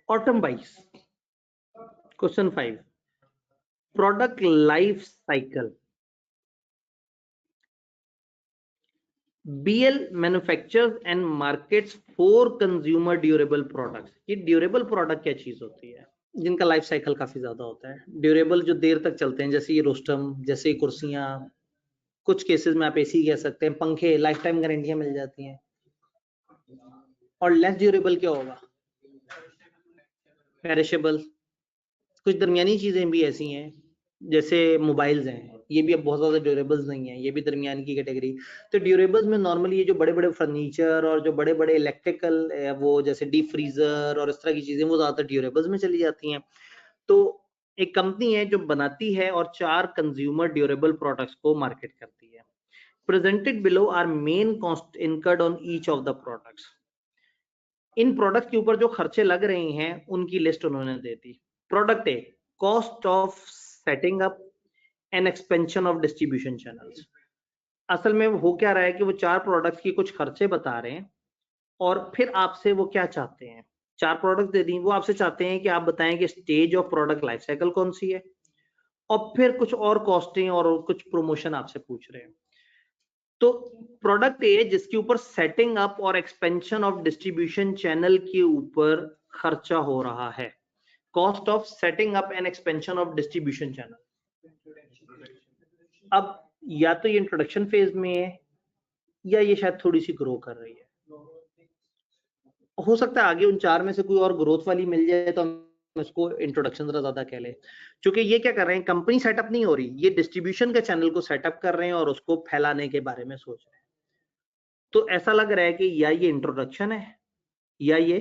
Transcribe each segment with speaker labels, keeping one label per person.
Speaker 1: Autumn बाइस। Question 5, product life cycle. BL manufactures and markets for consumer durable products. ये durable product क्या चीज होती है जिनका लाइफ साइकिल काफी ज्यादा होता है, ड्यूरेबल जो देर तक चलते हैं, जैसे ये रोस्टम, जैसे ये कुर्सियां, कुछ केसेस में आप एसी कह सकते हैं, पंखे लाइफ टाइम गारंटियां मिल जाती हैं। और लेस ड्यूरेबल क्या होगा? पेरिशेबल। कुछ दरमियानी चीजें भी ऐसी हैं जैसे मोबाइल्स हैं, ये भी अब बहुत ज्यादा ड्यूरेबल्स नहीं है, ये भी दरमियान की कैटेगरी। तो ड्यूरेबल्स में नॉर्मली ये जो बड़े बड़े फर्नीचर और जो बड़े बड़े इलेक्ट्रिकल वो जैसे डीप फ्रीजर और इस तरह की चीजें वो ज्यादातर ड्यूरेबल्स में चली जाती हैं। तो एक कंपनी है जो बनाती है और 4 कंज्यूमर ड्यूरेबल प्रोडक्ट्स को मार्केट करती है। Presented below are main cost incurred on each of the products. इन प्रोडक्ट के ऊपर जो खर्चे लग रहे हैं उनकी लिस्ट उन्होंने दे दी। Product A, cost of setting up and expansion of distribution channels. असल में हो क्या रहा है कि वो 4 प्रोडक्ट्स की कुछ खर्चे बता रहे हैं और फिर आपसे वो क्या चाहते हैं, 4 प्रोडक्ट दे दी, वो आपसे चाहते हैं कि आप बताएं कि stage of product life cycle कौन सी है, और फिर कुछ और कॉस्टिंग और कुछ प्रमोशन आपसे पूछ रहे हैं। तो प्रोडक्ट ए जिसके ऊपर सेटिंग अप और एक्सपेंशन ऑफ डिस्ट्रीब्यूशन चैनल के ऊपर खर्चा हो रहा है, cost of setting up and expansion of distribution channel. अब या तो ये इंट्रोडक्शन फेज में है या ये शायद थोड़ी सी ग्रो कर रही है। हो सकता है आगे उन 4 में से कोई और ग्रोथ वाली मिल जाए तो हम इसको इंट्रोडक्शन जरा ज्यादा कह ले। क्योंकि ये क्या कर रहे हैं, कंपनी सेटअप नहीं हो रही, ये डिस्ट्रीब्यूशन के चैनल को सेटअप कर रहे हैं और उसको फैलाने के बारे में सोच रहे हैं। तो ऐसा लग रहा है कि या ये इंट्रोडक्शन है या ये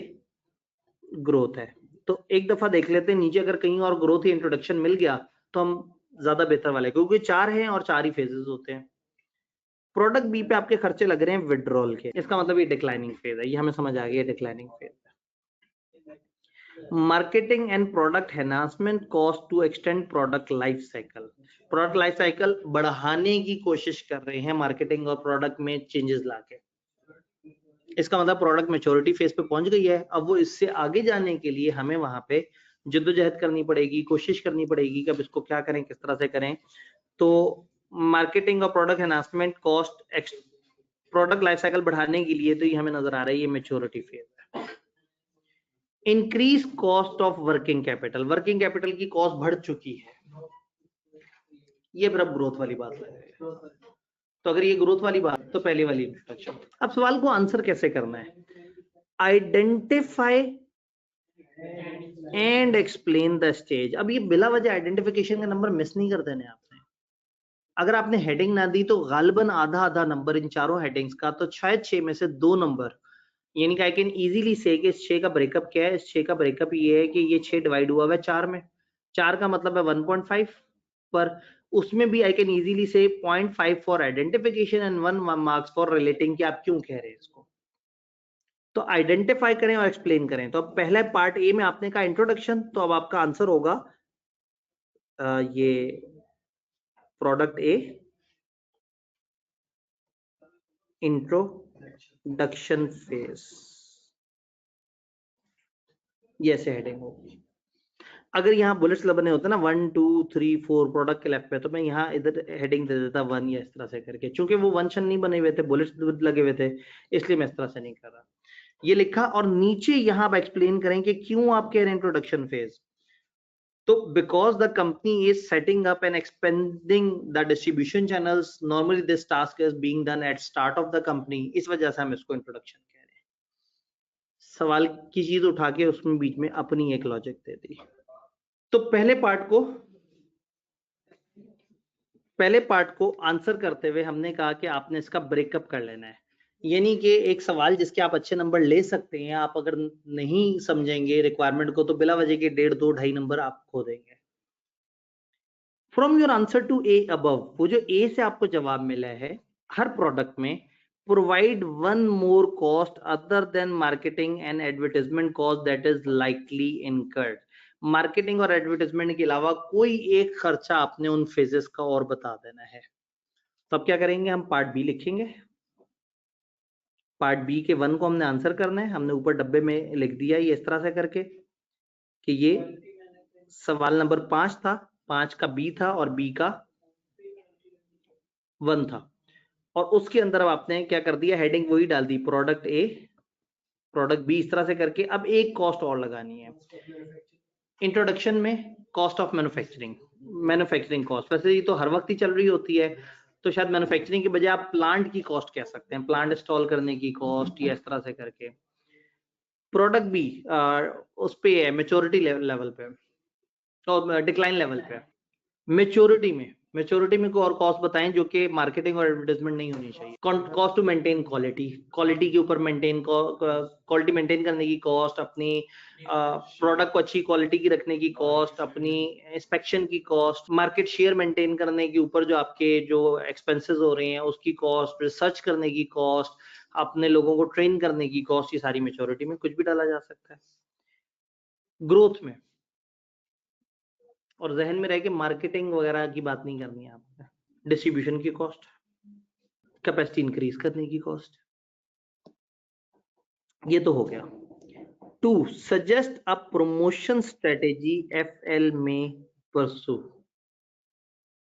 Speaker 1: ग्रोथ है। तो एक दफा देख लेते हैं नीचे, अगर कहीं और ग्रोथ या इंट्रोडक्शन मिल गया तो हम ज्यादा बेहतर वाले, क्योंकि 4 हैं और 4 ही फेजेस होते हैं। प्रोडक्ट बी पे आपके खर्चे लग रहे हैं विड्रॉल के, इसका मतलब ये डिक्लाइनिंग फेज है, ये हमें समझ आ गया डिक्लाइनिंग फेज है। Marketing and product enhancement cost to extend product life cycle. Product life cycle बढ़ाने की कोशिश कर रहे हैं मार्केटिंग और प्रोडक्ट में चेंजेस लाके। इसका मतलब प्रोडक्ट मैच्योरिटी फेज पे पहुंच गई है, अब वो इससे आगे जाने के लिए हमें वहां पे जद्दोजहद करनी पड़ेगी, कोशिश करनी पड़ेगी कि अब इसको क्या करें, किस तरह से करें। तो मार्केटिंग और product enhancement cost product life cycle बढ़ाने के लिए तो ये हमें नजर आ रहा है ये मैच्योरिटी फेज है। Increase cost of working capital, working capital की कॉस्ट बढ़ चुकी है, ये फिर अब ग्रोथ वाली बात है। तो अगर ये ग्रोथ वाली बात तो पहले वाली इंट्रोडक्शन। अब सवाल को आंसर कैसे करना है, identify and explain the stage. अब ये बिला वजह आइडेंटिफिकेशन का नंबर मिस नहीं कर देने आपने। अगर आपने हेडिंग ना दी तो गालिबन आधा आधा नंबर इन चारों हेडिंग्स का, तो शायद 6 में से 2 नंबर, यानी कि आई कैन इजीली से कि इस 6 का ब्रेकअप क्या है। इस 6 का ब्रेकअप ये है कि ये 6 डिवाइड हुआ है 4 में, 4 का मतलब है 1.5 पर, उसमें भी आई कैन इजीली से 0.5 for identification and 1 marks for relating कि आप क्यों कह रहे हैं इसको। तो आइडेंटिफाई करें और एक्सप्लेन करें। तो अब पहला पार्ट ए में आपने कहा इंट्रोडक्शन, तो अब आपका आंसर होगा ये प्रोडक्ट ए इंट्रोडक्शन फेज, ये ऐसे हेडिंग होगी। अगर यहाँ बुलेट्स बने होते ना 1 2 3 4 प्रोडक्ट के लेफ्ट पे, तो मैं यहाँ इधर हेडिंग दे देता 1 या इस तरह से करके, चूंकि वो वंशन नहीं बने हुए थे, बुलेट्स लगे हुए थे, इसलिए मैं इस तरह से नहीं कर रहा। ये लिखा और नीचे यहाँ आप एक्सप्लेन करें कि क्यों आप कह रहे हैं इंट्रोडक्शन फेज। तो because the company is setting up and expanding the distribution channels, normally this task is being done at start of the company, इस वजह से हम इसको इंट्रोडक्शन कह रहे हैं। सवाल की चीज उठा के उसमें बीच में अपनी एक लॉजिक दे दी। तो पहले पार्ट को आंसर करते हुए हमने कहा कि आपने इसका ब्रेकअप कर लेना है, यानी कि एक सवाल जिसके आप अच्छे नंबर ले सकते हैं, आप अगर नहीं समझेंगे रिक्वायरमेंट को तो बिला वजह के 1.5 2 2.5 नंबर आप खो देंगे। From your answer to a above, वो जो ए से आपको जवाब मिला है, हर प्रोडक्ट में provide one more cost other than marketing and advertisement cost that is likely incurred. Marketing और एडवर्टाइजमेंट के अलावा कोई एक खर्चा आपने उन फेजेस का और बता देना है। तो अब क्या करेंगे, हम पार्ट बी लिखेंगे। पार्ट बी के 1 को हमने आंसर करना है, हमने ऊपर डब्बे में लिख दिया ये इस तरह से करके। कि ये सवाल नंबर 5 था, 5 का बी था और बी का 1 था, और उसके अंदर अब आपने क्या कर दिया, हेडिंग वही डाल दी, प्रोडक्ट ए प्रोडक्ट बी, इस तरह से करके अब एक कॉस्ट और लगानी है। इंट्रोडक्शन में कॉस्ट ऑफ मैन्युफैक्चरिंग कॉस्ट, वैसे ये तो हर वक्त ही चल रही होती है, तो शायद मैन्युफैक्चरिंग के बजाय आप प्लांट की कॉस्ट कह सकते हैं, प्लांट इंस्टॉल करने की कॉस्ट, या इस तरह से करके। प्रोडक्ट बी उस पे है मेच्योरिटी लेवल पे और डिक्लाइन लेवल पे। मेच्योरिटी में कोई और कॉस्ट बताएं जो कि मार्केटिंग और एडवर्टाइजमेंट नहीं होनी चाहिए। कॉस्ट टू मेंटेन क्वालिटी के ऊपर क्वालिटी मेंटेन करने की कॉस्ट, अपनी प्रोडक्ट को अच्छी क्वालिटी की रखने की कॉस्ट, अपनी इंस्पेक्शन की कॉस्ट, मार्केट शेयर मेंटेन करने के ऊपर जो आपके जो एक्सपेंसेस हो रहे हैं उसकी कॉस्ट, रिसर्च करने की कॉस्ट, अपने लोगों को ट्रेन करने की कॉस्ट, ये सारी मेच्योरिटी में कुछ भी डाला जा सकता है। ग्रोथ में, और जहन में रहे कि मार्केटिंग वगैरह की बात नहीं करनी है आपको, डिस्ट्रीब्यूशन की कॉस्ट, कैपेसिटी इंक्रीज करने की कॉस्ट, ये तो हो गया। 2, सजेस्ट अ प्रमोशन स्ट्रेटेजी एफएल में परसू,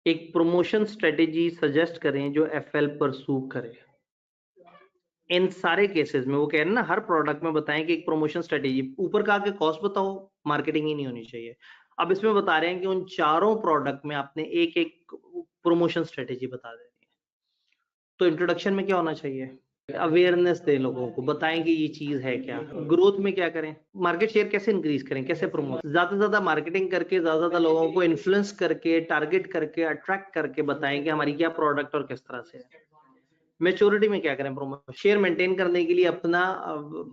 Speaker 1: एक प्रमोशन स्ट्रेटेजी सजेस्ट करें जो एफएल परसू करे। इन सारे केसेस में वो कह रहे हैं ना, हर प्रोडक्ट में बताएं कि एक प्रमोशन स्ट्रेटेजी, ऊपर का आके कॉस्ट बताओ, मार्केटिंग ही नहीं होनी चाहिए। अब इसमें बता रहे हैं कि उन चारों प्रोडक्ट में आपने एक एक प्रमोशन स्ट्रेटेजी बता देनी है। तो इंट्रोडक्शन में क्या होना चाहिए, अवेयरनेस दें, लोगों को बताएं कि ये चीज है क्या। ग्रोथ में क्या करें, मार्केट शेयर कैसे इंक्रीज करें, कैसे प्रमोट, ज्यादा से ज्यादा मार्केटिंग करके, ज्यादा से ज्यादा लोगों को इन्फ्लुएंस करके, टारगेट करके, अट्रैक्ट करके बताएं कि हमारी क्या प्रोडक्ट और किस तरह से है। मेच्योरिटी में क्या करें, प्रमोट शेयर मेंटेन करने के लिए अपना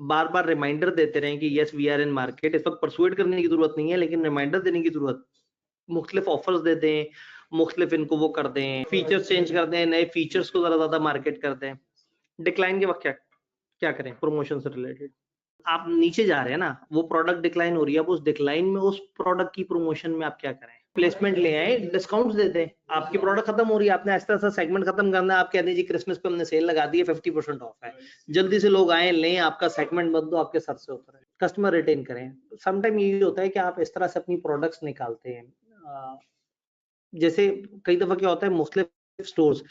Speaker 1: बार बार रिमाइंडर देते रहें कि yes we are in market. इस वक्त परसुएट करने की जरूरत नहीं है, लेकिन रिमाइंडर देने की जरूरत, मुख्तलिफ ऑफर्स दे दें, मुख्तलिफ इनको वो कर दें, फीचर्स चेंज कर दें, नए फीचर्स को ज्यादा ज्यादा मार्केट कर दें। डिक्लाइन के वक्त क्या क्या करें, प्रमोशन से रिलेटेड आप नीचे जा रहे हैं ना, वो प्रोडक्ट डिक्लाइन हो रही है, अब उस डिक्लाइन में उस प्रोडक्ट की प्रमोशन में आप क्या करें, प्लेसमेंट ले आए, डिस्काउंट्स देते हैं। आपकी प्रोडक्ट खत्म हो रही है, आपने ऐसा ऐसा सेगमेंट खत्म करना है, आप कहते हैं जी क्रिसमस पे हमने सेल लगा दी है, 50% ऑफ है, जल्दी से लोग आए लें, आपका सेगमेंट बदलो, आपके सर से उतरे। कस्टमर रिटेन करें। समटाइम ये होता है कि आप इस तरह से अपनी प्रोडक्ट्स निकालते हैं, जैसे कई दफा क्या होता है, मुख्तलिफ स्टोर्स,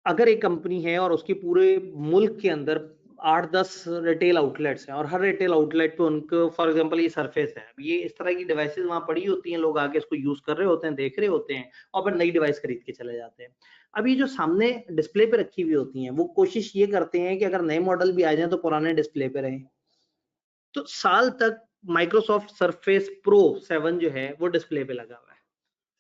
Speaker 1: अगर एक कंपनी है और उसके पूरे मुल्क के अंदर 8-10 रिटेल आउटलेट्स हैं और हर रिटेल आउटलेट पे उनको, फॉर एग्जांपल ये सरफेस है, ये इस तरह की डिवाइसेस वहां पड़ी होती हैं, लोग आके इसको यूज कर रहे होते हैं, देख रहे होते हैं, और फिर नई डिवाइस खरीद के चले जाते हैं। अब ये जो सामने डिस्प्ले पे रखी हुई होती हैं, वो कोशिश ये करते हैं कि अगर नए मॉडल भी आ जाए तो पुराने डिस्प्ले पे रहें। तो साल तक माइक्रोसॉफ्ट सरफेस प्रो 7 जो है वो डिस्प्ले पे लगा हुआ है,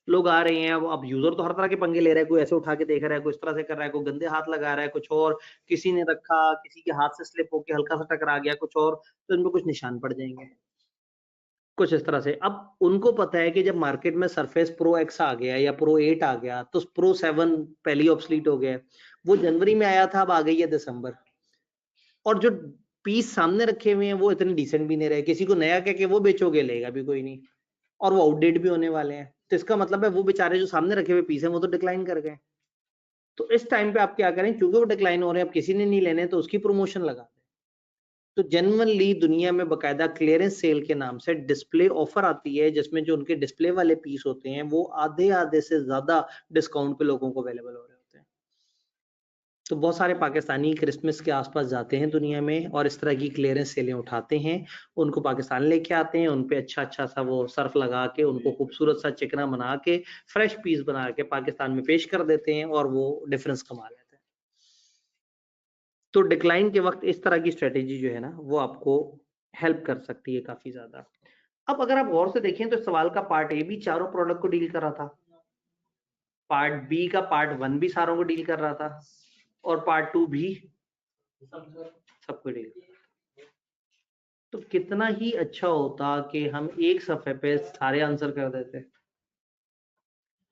Speaker 1: लोग आ रहे हैं, अब यूजर तो हर तरह के पंगे ले रहा है, कोई ऐसे उठा के देख रहा है, कोई इस तरह से कर रहा है, कोई गंदे हाथ लगा रहा है, कुछ और, किसी ने रखा, किसी के हाथ से स्लिप होके हल्का सा टकरा गया कुछ और, तो इनमें कुछ निशान पड़ जाएंगे, कुछ इस तरह से। अब उनको पता है कि जब मार्केट में सरफेस प्रो एक्स आ गया या प्रो 8 आ गया, तो प्रो 7 पहली ऑब्सलीट हो गया, वो जनवरी में आया था, अब आ गई है दिसंबर, और जो पीस सामने रखे हुए हैं वो इतने डिसेंट भी नहीं रहे, किसी को नया कह के वो बेचोगे, लेगा भी कोई नहीं, और वो आउटडेट भी होने वाले हैं, तो इसका मतलब है वो बेचारे जो सामने रखे हुए पीस हैं वो तो डिक्लाइन कर गए। तो इस टाइम पे आप क्या करें, क्योंकि वो डिक्लाइन हो रहे हैं, अब किसी ने नहीं लेने, तो उसकी प्रमोशन लगा दें। तो जनरली दुनिया में बकायदा क्लियरेंस सेल के नाम से डिस्प्ले ऑफर आती है, जिसमें जो उनके डिस्प्ले वाले पीस होते हैं वो आधे आधे से ज्यादा डिस्काउंट पे लोगों को अवेलेबल हो रहे होते हैं। तो बहुत सारे पाकिस्तानी क्रिसमस के आसपास जाते हैं दुनिया में और इस तरह की क्लियरेंस सेलें उठाते हैं, उनको पाकिस्तान लेके आते हैं, उन पे अच्छा अच्छा सा वो सर्फ लगा के, उनको खूबसूरत सा चिकना बना के, फ्रेश पीस बना के पाकिस्तान में पेश कर देते हैं और वो डिफरेंस कमा लेते हैं। तो डिक्लाइन के वक्त इस तरह की स्ट्रेटेजी जो है ना, वो आपको हेल्प कर सकती है काफी ज्यादा। अब अगर आप गौर से देखें तो सवाल का पार्ट ए भी चारों प्रोडक्ट को डील कर रहा था, पार्ट बी का पार्ट 1 भी सारों को डील कर रहा था, और पार्ट 2 भी सबको डील कर रहा था। तो कितना ही अच्छा होता कि हम एक सफे पे सारे आंसर कर देते।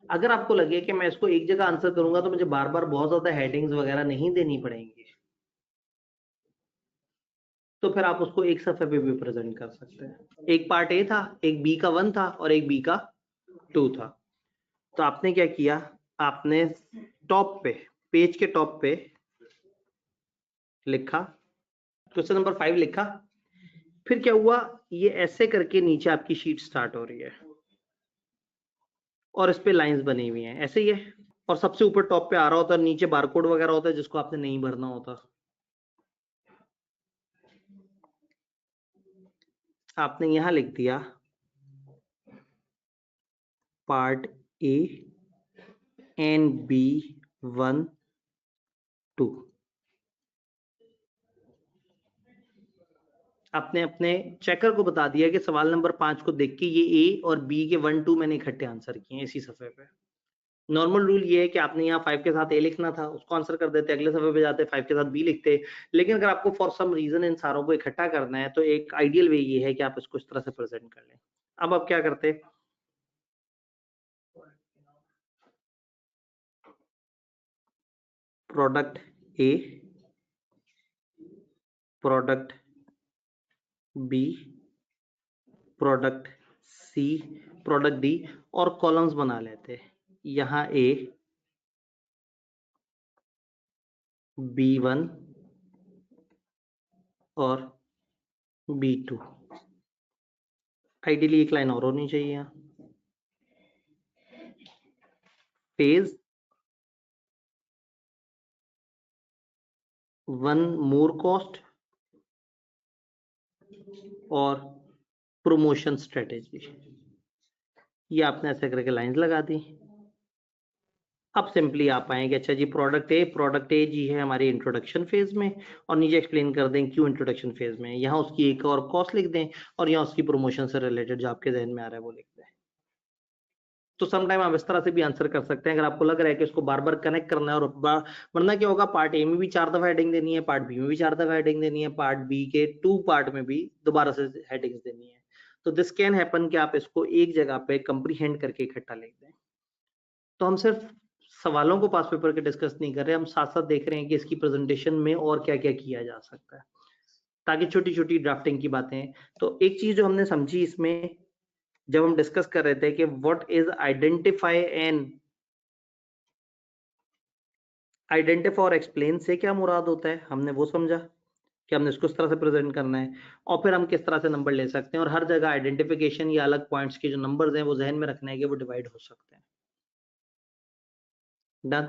Speaker 1: अगर आपको लगे कि मैं इसको एक जगह आंसर करूंगा तो मुझे बार बार बहुत ज्यादा हेडिंग्स वगैरह नहीं देनी पड़ेंगी, तो फिर आप उसको एक सफे पे भी प्रेजेंट कर सकते हैं। एक पार्ट ए था, एक बी का 1 था और एक बी का 2 था। तो आपने क्या किया, आपने टॉप पे, पेज के टॉप पे लिखा, क्वेश्चन नंबर 5 लिखा, फिर क्या हुआ, ये ऐसे करके नीचे आपकी शीट स्टार्ट हो रही है और इस पे लाइंस बनी हुई हैं, ऐसे ही है। और सबसे ऊपर टॉप पे आ रहा होता है, नीचे बारकोड वगैरह होता है जिसको आपने नहीं भरना होता। आपने यहां लिख दिया पार्ट ए एंड बी 1 2। आपने अपने चेकर को बता दिया कि सवाल नंबर 5 को देख के ये ए और बी के 1 2 मैंने इकट्ठे आंसर किए हैं इसी सफे पे। नॉर्मल रूल ये है कि आपने यहाँ 5 के साथ ए लिखना था, उसको आंसर कर देते, अगले सफे पे जाते 5 के साथ बी लिखते। लेकिन अगर आपको फॉर सम रीजन इन सारों को इकट्ठा करना है तो एक आइडियल वे ये है कि आप इसको इस तरह से प्रेजेंट कर लें। अब आप क्या करते, product A, product B, product C, product D और कॉलम्स बना लेते। यहाँ ए, B1 और B2। आइडियली एक लाइन और होनी चाहिए यहाँ। फेज 1 मोर कॉस्ट और प्रमोशन स्ट्रेटेजी, ये आपने ऐसे करके लाइंस लगा दी। अब सिंपली आप आएंगे, अच्छा जी प्रोडक्ट ए जी है हमारे इंट्रोडक्शन फेज में, और नीचे एक्सप्लेन कर दें क्यों इंट्रोडक्शन फेज में, यहाँ उसकी एक और कॉस्ट लिख दें और यहाँ उसकी प्रमोशन से रिलेटेड जो आपके जहन में आ रहा है वो लिख दें। तो समटाइम आप इस तरह से भी आंसर कर सकते हैं अगर आपको लग रहा है कि इसको बार बार कनेक्ट करना है। और वरना क्या होगा, पार्ट ए में भी 4 दफा हेडिंग देनी है, पार्ट बी में भी 4 दफा हेडिंग देनी है, पार्ट बी के 2 पार्ट में भी दोबारा से हेडिंग्स देनी है। तो दिस कैन हैपन कि आप इसको एक जगह पे कंप्रीहेंड करके इकट्ठा लिख दें। तो हम सिर्फ सवालों को पास पेपर के डिस्कस नहीं कर रहे, हम साथ साथ देख रहे हैं कि इसकी प्रेजेंटेशन में और क्या क्या किया जा सकता है, ताकि छोटी छोटी ड्राफ्टिंग की बातें। तो एक चीज जो हमने समझी इसमें जब हम डिस्कस कर रहे थे कि व्हाट इज आइडेंटिफाई और एक्सप्लेन से क्या मुराद होता है, हमने वो समझा कि हमने इसको इस तरह से प्रेजेंट करना है। और फिर हम किस तरह से नंबर ले सकते हैं, और हर जगह आइडेंटिफिकेशन या अलग पॉइंट्स के जो नंबर्स हैं वो जहन में रखने के वो डिवाइड हो सकते हैं। डन।